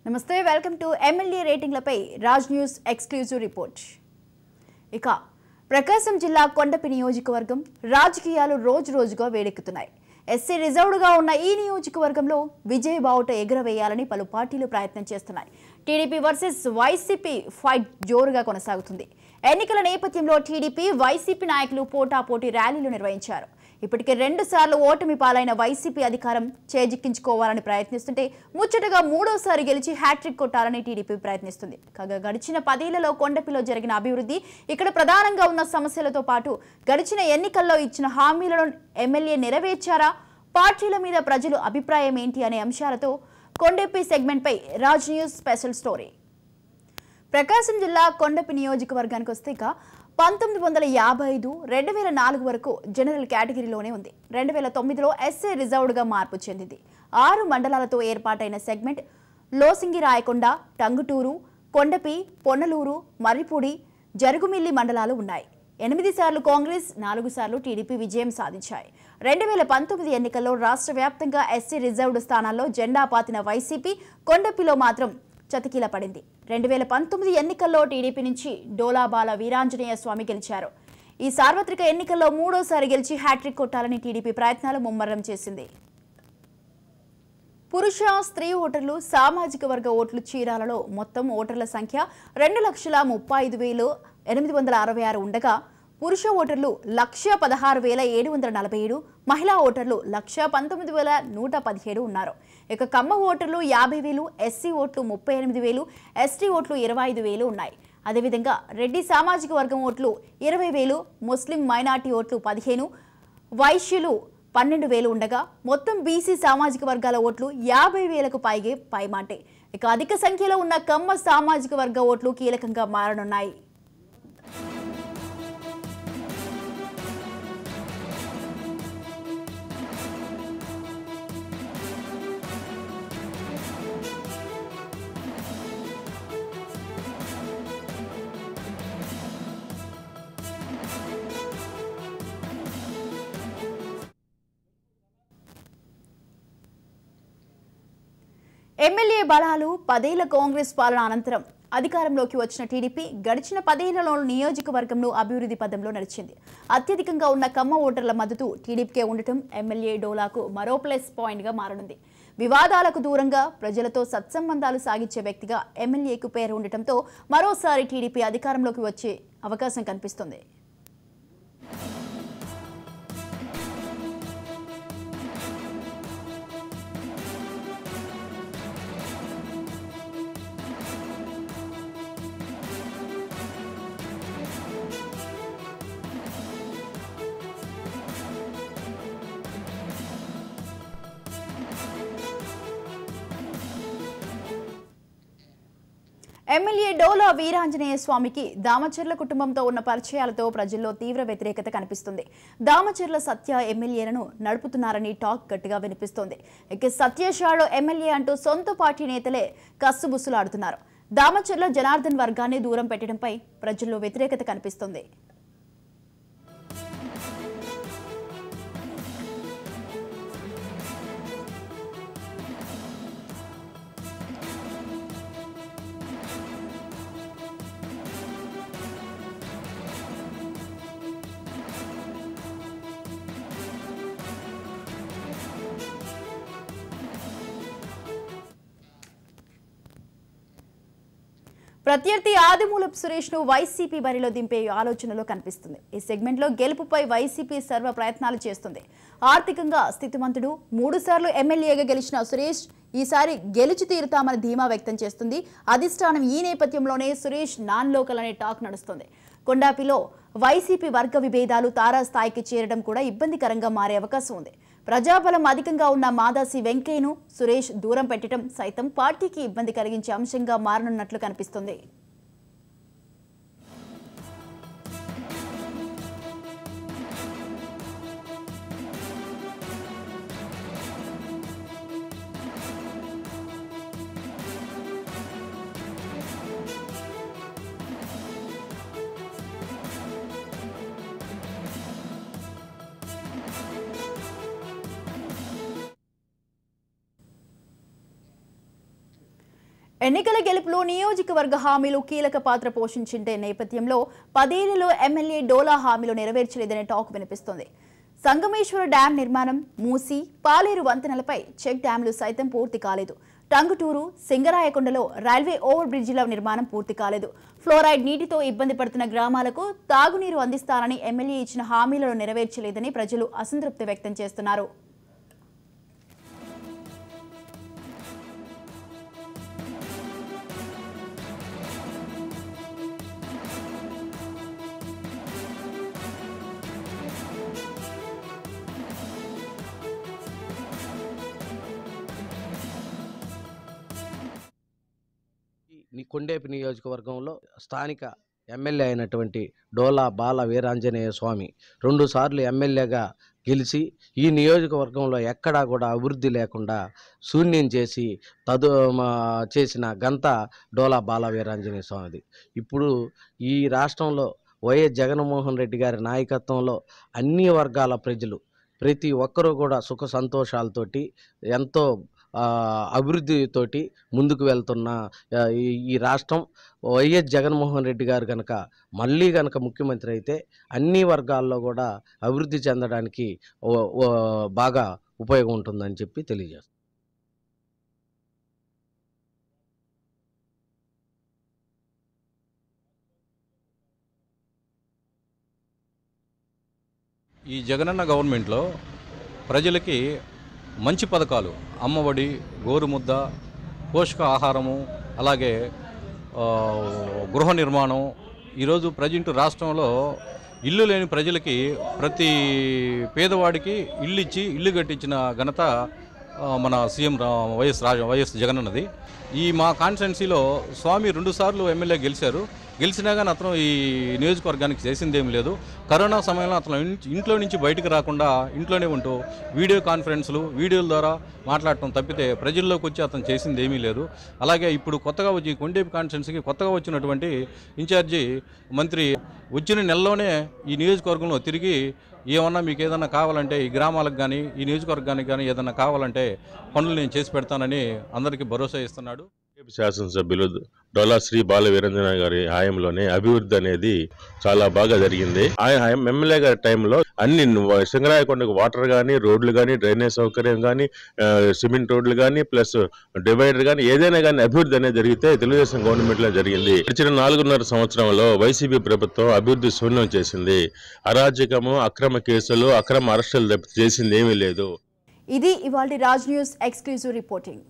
నమస్తే welcome to MLA రేటింగ్లపై Raj news exclusive report. ఇక ప్రకాశం జిల్లా కొండపి నియోజకవర్గం రాజకీయాలు రోజుగా వేడెక్కుతున్నాయి. ఎస్సీ రిజర్వ్డ్గా ఉన్న ఈ నియోజకవర్గంలో విజయ బావుట ఎగురవేయాలని పలు పార్టీలు ప్రయత్నం చేస్తున్నాయి. టీడీపీ వర్సెస్ వైసీపీ ఫైట్ జోరుగా కొనసాగుతుంది. ఎన్నికల నేపథ్యంలో టీడీపీ వైసీపీ నాయకులు పోటాపోటీ ర్యాలీలు నిర్వహించారు. ఇప్పటికే 2 సార్లు ఓటమి పాలైన వైసీపీ అధికారం చేజిక్కించుకోవాలని ప్రయత్నిస్తుంటే ముచ్చటగా 3వ సారి గెలిచి హ్యాట్రిక్ కొట్టాలని టీడీపీ ప్రయత్నిస్తుంది. కాగా గడిచిన 10 ఏళ్లలో కొండపిలో జరిగిన అభివృద్ధి, ఇక్కడ ప్రధానంగా ఉన్న సమస్యలతో పాటు గడిచిన ఎన్నికల్లో ఇచ్చిన హామీలను ఎమ్మెల్యే నెరవేర్చారా, పార్టీల మీద ప్రజల అభిప్రాయం ఏంటి అనే అంశాలతో కొండపి సెగ్మెంట్పై Raj news special story. Prakasam జిల్లా కొండపి నియోజకవర్గానికి వస్తే 1955, 2004 వరకు జనరల్ కేటగిరీలోనే ఉంది. 2009లో ఎస్సీ రిజర్వ్డ్గా మార్పు చెందింది. 6 మండలాలతో ఏర్పాటైన సెగ్మెంట్ లోసింగిరాయకొండ, టంగుటూరు, కొండపి, పొన్నలూరు, మర్రిపూడి, జరుగుమిల్లి మండలాలు ఉన్నాయి. 8 సార్లు కాంగ్రెస్, 4 సార్లు టీడీపీ విజయం సాధించాయి. 2019 ఎన్నికల్లో రాష్ట్ర వ్యాప్తంగా ఎస్సీ రిజర్వ్డ్ స్థానాల్లో జెండా పాతిన వైసీపీ కొండపిలో మాత్రం చతికిల పడింది. 2019 ఎన్నికల్లో టీడీపీ నుంచి డోలాబాల వీరాంజనేయ స్వామి గెలిచారు. ఈ సార్వత్రిక ఎన్నికల్లో 3వ సారి గెలిచి హ్యాట్రిక్ కొట్టాలని టీడీపీ ప్రయత్నాలు ముమ్మరం చేసింది. పురుష, స్త్రీ ఓటర్లు, సామాజిక వర్గ ఓట్లు చీరాలలో మొత్తం ఓటర్ల సంఖ్య 2,16,866 ఉండగా పురుష ఓటర్లు 1,16,747, మహిళా ఓటర్లు 1,19,117 ఉన్నారు. ఇక కమ్మ ఓటర్లు 50,000, ఎస్సీ ఓట్లు 38,000, ఎస్టీ ఓట్లు 25,000 ఉన్నాయి. అదేవిధంగా రెడ్డి సామాజిక వర్గం ఓట్లు 20,000, ముస్లిం మైనార్టీ ఓట్లు 15, వైశ్యులు 12,000 ఉండగా మొత్తం బీసీ సామాజిక వర్గాల ఓట్లు 50,000కు పైమాటే. ఇక అధిక సంఖ్యలో ఉన్న కమ్మ సామాజిక వర్గ ఓట్లు కీలకంగా మారనున్నాయి. ఎమ్మెల్యే బలాలు 10 ఏళ్ల కాంగ్రెస్ పాలన అనంతరం అధికారంలోకి వచ్చిన టీడీపీ గడిచిన 10 ఏళ్లలో నియోజకవర్గంలో అభివృద్ధి పదంలో నడిచింది. అత్యధికంగా ఉన్న కమ్మ ఓటర్ల మద్దతు టీడీపీకే ఉండటం ఎమ్మెల్యే డోలాకు మరో ప్లస్ పాయింట్గా మారనుంది. వివాదాలకు దూరంగా ప్రజలతో సత్సంబంధాలు సాగించే వ్యక్తిగా ఎమ్మెల్యేకు పేరు ఉండటంతో మరోసారి టీడీపీ అధికారంలోకి వచ్చే అవకాశం కనిపిస్తుంది. ఎమ్మెల్యే డోలా వీరాంజనేయ స్వామికి దామచర్ల కుటుంబంతో ఉన్న పరిచయాలతో ప్రజల్లో తీవ్ర వ్యతిరేకత కనిపిస్తుంది. దామచర్ల సత్య ఎమ్మెల్యేలను నడుపుతున్నారని టాక్ గట్టిగా వినిపిస్తోంది. ఇక సత్య షాడో ఎమ్మెల్యే అంటూ సొంత పార్టీ నేతలే కస్సుబుస్సులాడుతున్నారు. దామచర్ల జనార్దన్ వర్గాన్ని దూరం పెట్టడంపై ప్రజల్లో వ్యతిరేకత కనిపిస్తుంది. ప్రత్యర్థి ఆదిమూలపు సురేష్ ను వైసీపీ బరిలో దింపే ఆలోచనలో కనిపిస్తుంది. ఈ సెగ్మెంట్లో గెలుపుపై వైసీపీ సర్వ ప్రయత్నాలు చేస్తుంది. ఆర్థికంగా స్థితిమంతుడు, 3 సార్లు ఎమ్మెల్యేగా గెలిచిన సురేష్ ఈసారి గెలిచి తీరుతామని ధీమా వ్యక్తం చేస్తుంది అధిష్టానం. ఈ నేపథ్యంలోనే సురేష్ నాన్ లోకల్ అనే టాక్ నడుస్తుంది. కొండాపిలో వైసీపీ వర్గ విభేదాలు తారాస్థాయికి చేరడం కూడా ఇబ్బందికరంగా మారే అవకాశం ఉంది. ప్రజాబలం అధికంగా ఉన్న మాదాసి వెంకయ్యను సురేష్ దూరం పెట్టడం సైతం పార్టీకి ఇబ్బంది కలిగించే అంశంగా మారనున్నట్లు కనిపిస్తుంది. ఎన్నికల గెలుపులో నియోజకవర్గ హామీలు కీలక పాత్ర పోషించిండే నేపథ్యంలో 10 ఏళ్లలో ఎమ్మెల్యే డోలా హామీలు నెరవేర్చలేదనే టాక్ వినిపిస్తోంది. సంగమేశ్వర డ్యాం నిర్మాణం, మూసి, పాలేరు వంతెనలపై చెక్ డ్యాంలు సైతం పూర్తి కాలేదు. టంగుటూరు, సింగరాయకొండలో రైల్వే ఓవర్ బ్రిడ్జిల నిర్మాణం పూర్తి కాలేదు. ఫ్లోరైడ్ నీటితో ఇబ్బంది పడుతున్న గ్రామాలకు తాగునీరు అందిస్తారని ఎమ్మెల్యే ఇచ్చిన హామీలను నెరవేర్చలేదని ప్రజలు అసంతృప్తి వ్యక్తం చేస్తున్నారు. కొండేపి నియోజకవర్గంలో స్థానిక ఎమ్మెల్యే అయినటువంటి డోలా బాల వీరాంజనేయ స్వామి 2 సార్లు ఎమ్మెల్యేగా గెలిచి ఈ నియోజకవర్గంలో ఎక్కడా కూడా అభివృద్ధి లేకుండా శూన్యం చేసి చేసిన ఘనత డోలా బాల వీరాంజనేయ స్వామిది. ఇప్పుడు ఈ రాష్ట్రంలో వైఎస్ జగన్మోహన్ రెడ్డి గారి నాయకత్వంలో అన్ని వర్గాల ప్రజలు ప్రతి ఒక్కరూ కూడా సుఖ సంతోషాలతోటి ఎంతో అభివృద్ధితోటి ముందుకు వెళ్తున్న ఈ రాష్ట్రం వైఎస్ జగన్మోహన్ రెడ్డి గారు కనుక మళ్ళీ కనుక ముఖ్యమంత్రి అయితే అన్ని వర్గాల్లో కూడా అభివృద్ధి చెందడానికి బాగా ఉపయోగం ఉంటుందని చెప్పి తెలియజేస్తాం. ఈ జగనన్న గవర్నమెంట్లో ప్రజలకి మంచి పథకాలు, అమ్మఒడి, గోరుముద్ద, పోషక ఆహారము, అలాగే గృహ నిర్మాణం. ఈరోజు ప్రజెంట్ రాష్ట్రంలో ఇల్లు లేని ప్రజలకి ప్రతి పేదవాడికి ఇల్లు ఇచ్చి ఇల్లు కట్టించిన ఘనత మన సీఎం వైఎస్ జగనన్నది. మా కాన్స్టిట్యున్సీలో స్వామి 2 సార్లు ఎమ్మెల్యే గెలిచినా కానీ అతను ఈ నియోజకవర్గానికి చేసిందేమీ లేదు. కరోనా సమయంలో అతను ఇంట్లో నుంచి బయటకు రాకుండా ఇంట్లోనే ఉంటూ వీడియో కాన్ఫరెన్స్లు, వీడియోల ద్వారా మాట్లాడటం తప్పితే ప్రజల్లోకి వచ్చి అతను చేసింది ఏమీ లేదు. అలాగే ఇప్పుడు కొత్తగా వచ్చి కొండేపి కాన్స్టిట్యున్సీకి కొత్తగా వచ్చినటువంటి ఇన్ఛార్జి మంత్రి వచ్చిన నెలలోనే ఈ నియోజకవర్గంలో తిరిగి ఏమన్నా మీకు ఏదన్నా కావాలంటే ఈ గ్రామాలకు కానీ ఈ నియోజకవర్గానికి కానీ ఏదన్నా కావాలంటే పనులు నేను చేసి పెడతానని అందరికీ భరోసా ఇస్తున్నాడు. శాసనసభ్యులు డోలా శ్రీ బాల వీరేంద్ర గారి హయాంలోనే అభివృద్ధి అనేది చాలా బాగా జరిగింది. ఆయన ఎమ్మెల్యే గారి టైంలో అన్ని సింగరాయకొండకు వాటర్ కానీ, రోడ్లు కానీ, డ్రైనేజ్ సౌకర్యం కానీ, సిమెంట్ రోడ్లు కానీ, ప్లస్ డివైడర్ కానీ, ఏదైనా కానీ అభివృద్ధి అనేది జరిగితే తెలుగుదేశం గవర్నమెంట్ లో జరిగింది. గడిచిన 4.5 సంవత్సరంలో వైసీపీ ప్రభుత్వం అభివృద్ధి శూన్యం చేసింది. అరాజకము, అక్రమ కేసులు, అక్రమ అరెస్టులు చేసింది ఏమీ లేదు. ఇది ఇవాల్టి రాజ్ న్యూస్ ఎక్స్క్లూజివ్ రిపోర్టింగ్.